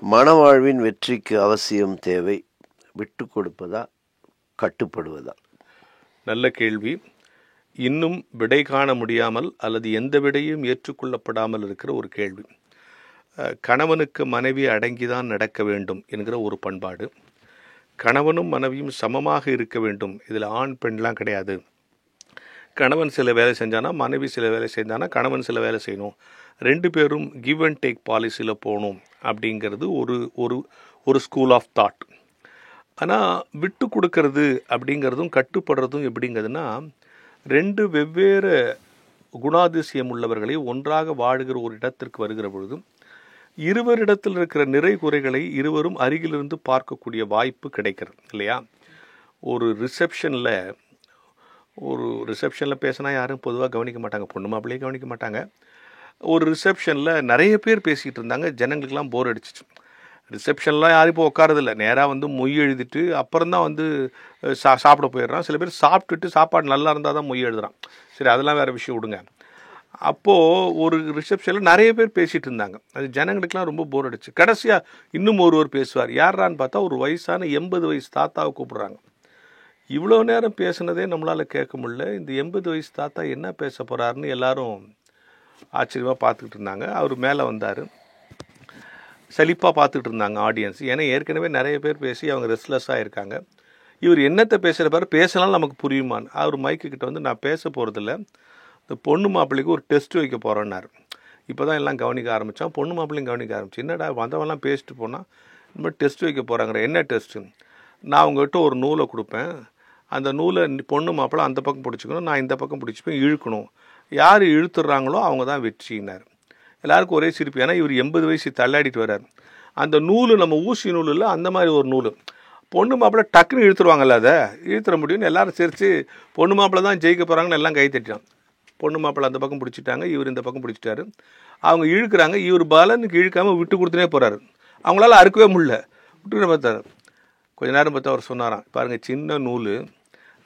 மணவாழ்வின் வெற்றிக்கு அவசியம் தேவை விட்டு கொடுப்பதா கட்டுப்படுவதா? நல்ல கேள்வி. இன்னும் விடை காண முடியாமல் அல்லது எந்த விடையும் ஏற்றுக்கொள்ளப்படாமல் இருக்கிற ஒரு கேள்வி. கணவனுக்கு மனைவி அடங்கிதான் நடக்க வேண்டும் என்கிற ஒரு பண்பாடு. கணவனும் மனைவியும் சமமாக இருக்க வேண்டும். இதில் ஆண் பெண்லாம் கிடையாது. கணவன் சில வேலை செஞ்சானா மனைவி சில வேலை செஞ்சானா கணவன் சில வேலை செய்யணும். 2 பேரும் கிவ் அண்ட் டேக் பாலிசியில் போகணும் அப்படிங்கிறது ஒரு ஸ்கூல் ஆஃப் தாட். ஆனால் விட்டு கொடுக்கறது அப்படிங்கிறதும் கட்டுப்படுறதும் எப்படிங்கிறதுனா 2 வெவ்வேறு குணாதிசயம் உள்ளவர்களை ஒன்றாக வாழுகிற ஒரு இடத்திற்கு வருகிற பொழுது இருவரிடத்தில் இருக்கிற நிறை குறைகளை இருவரும் அருகிலிருந்து பார்க்கக்கூடிய வாய்ப்பு கிடைக்கிறது இல்லையா? ஒரு ரிசப்ஷனில் பேசினா யாரும் பொதுவாக கவனிக்க மாட்டாங்க, பொண்ணு மாப்பிள்ளையே கவனிக்க மாட்டாங்க. ஒரு ரிசப்ஷனில் நிறைய பேர் பேசிக்கிட்டு இருந்தாங்க, ஜனங்களுக்கெல்லாம் போர் அடிச்சிச்சு. ரிசப்ஷன்லாம் யாரும் இப்போ உட்காரதில்லை, நேராக மொய் எழுதிட்டு அப்புறம் தான் சாப்பிட போயிடுறான். சில பேர் சாப்பிட்டுட்டு சாப்பாடு நல்லா இருந்தால் தான் மொய் எழுதுறான். சரி, அதெல்லாம் வேறு விஷயம் விடுங்க. அப்போது ஒரு ரிசப்ஷனில் நிறைய பேர் பேசிகிட்டு இருந்தாங்க. அது ஜனங்களுக்கெல்லாம் ரொம்ப போர் அடிச்சு. கடைசியாக இன்னும் ஒருவர் பேசுவார். யாரான்னு பார்த்தா ஒரு வயசான 80 வயசு தாத்தாவை கூப்பிட்றாங்க. இவ்வளோ நேரம் பேசுனதே நம்மளால் கேட்க முடியல, இந்த 80 வயசு தாத்தா என்ன பேச போகிறாருன்னு எல்லாரும் ஆச்சரியமாக பார்த்துக்கிட்டு இருந்தாங்க. அவர் மேலே வந்தார். சலிப்பாக பார்த்துக்கிட்டு இருந்தாங்க ஆடியன்ஸ். ஏன்னா ஏற்கனவே நிறைய பேர் பேசி அவங்க ரெஸ்ட்லெஸ்ஸாக இருக்காங்க. இவர் என்னத்தை பேசுகிற பாரு, பேசலாம் நமக்கு புரியுமான்னு. அவர் மைக்கு கிட்ட நான் பேச போகிறதில்ல, இந்த பொண்ணு மாப்பிள்ளைக்கு ஒரு டெஸ்ட் வைக்க போகிறேன்னாரு. இப்போ தான் எல்லாம் கவனிக்க ஆரம்பித்தான். பொண்ணு மாப்பிள்ளையும் கவனிக்க ஆரம்பிச்சு. என்னடா வந்தவெல்லாம் பேசிட்டு போனால் இந்த மாதிரி டெஸ்ட் வைக்க போகிறாங்கிற. என்ன டெஸ்ட்டு? நான் உங்கள்கிட்ட ஒரு நூலை கொடுப்பேன், அந்த நூலை பொண்ணு மாப்பிள்ளை அந்த பக்கம் பிடிச்சிக்கணும், நான் இந்த பக்கம் பிடிச்சிப்பேன், இழுக்கணும். யார் இழுத்துடுறாங்களோ அவங்க தான் வெற்றினார். எல்லாருக்கும் ஒரே சிரிப்பு. ஏன்னா இவர் 80 வயசு தள்ளாடிட்டு வர்றார். அந்த நூல் நம்ம ஊசி நூல் இல்லை, அந்த மாதிரி ஒரு நூல். பொண்ணு மாப்பிள்ளை டக்குன்னு இழுத்துருவாங்கல்ல, அதை இழுத்துற முடியும்னு எல்லாரும் சிரித்து பொண்ணு மாப்பிள்ளை தான் ஜெயிக்க போகிறாங்கன்னு எல்லாம் கை தட்டிட்டான். பொண்ணு மாப்பிள்ளை அந்த பக்கம் பிடிச்சிட்டாங்க, இவர் இந்த பக்கம் பிடிச்சிட்டாரு. அவங்க இழுக்கிறாங்க, இவர் பலனுக்கு இழுக்காமல் விட்டு கொடுத்துனே போகிறாரு. அவங்களால அறுக்கவே முடியல, விட்டுக்கிற பார்த்தாரு. கொஞ்ச நேரம் பார்த்து அவர் சொன்னாராம், பாருங்கள் சின்ன நூல்,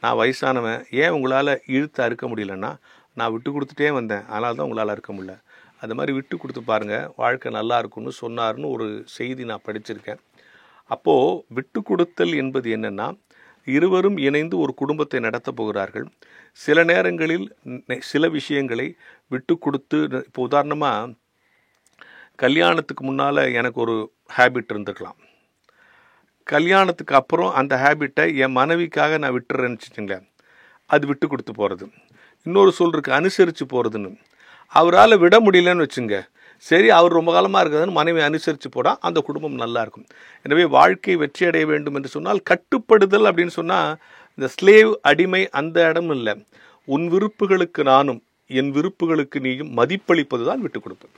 நான் வயசானவன், ஏன் உங்களால் இழுத்து அறுக்க முடியலன்னா நான் விட்டு கொடுத்துட்டே வந்தேன், அதனால தான் உங்களால் அறுக்க முடியல. அது மாதிரி விட்டு கொடுத்து பாருங்கள், வாழ்க்கை நல்லா இருக்குன்னு சொன்னார்னு ஒரு செய்தி நான் படிச்சிருக்கேன். அப்போது விட்டு கொடுத்தல் என்பது என்னென்னா, இருவரும் இணைந்து ஒரு குடும்பத்தை நடத்த போகிறார்கள். சில நேரங்களில் சில விஷயங்களை விட்டு கொடுத்து, இப்போ உதாரணமாக கல்யாணத்துக்கு முன்னால் எனக்கு ஒரு ஹேபிட் இருந்துக்கலாம், கல்யாணத்துக்கு அப்புறம் அந்த ஹேபிட்டை என் மனைவிக்காக நான் விட்டுறேன்னு வச்சுங்களேன், அது விட்டு கொடுத்து போகிறது. இன்னொரு சொல் இருக்குது, அனுசரித்து போகிறதுன்னு. அவரால் விட முடியலன்னு வச்சுங்க, சரி அவர் ரொம்ப காலமாக இருக்கிறதுன்னு மனைவி அனுசரித்து போனால் அந்த குடும்பம் நல்லாயிருக்கும். எனவே வாழ்க்கை வெற்றி அடைய வேண்டும் என்று சொன்னால் கட்டுப்படுதல் அப்படின்னு சொன்னால் இந்த ஸ்லேவ் அடிமை அந்த இடம் இல்லை. உன் விருப்புகளுக்கு நானும் என் விருப்புகளுக்கு நீயும் மதிப்பளிப்பது தான் விட்டு கொடுப்பது.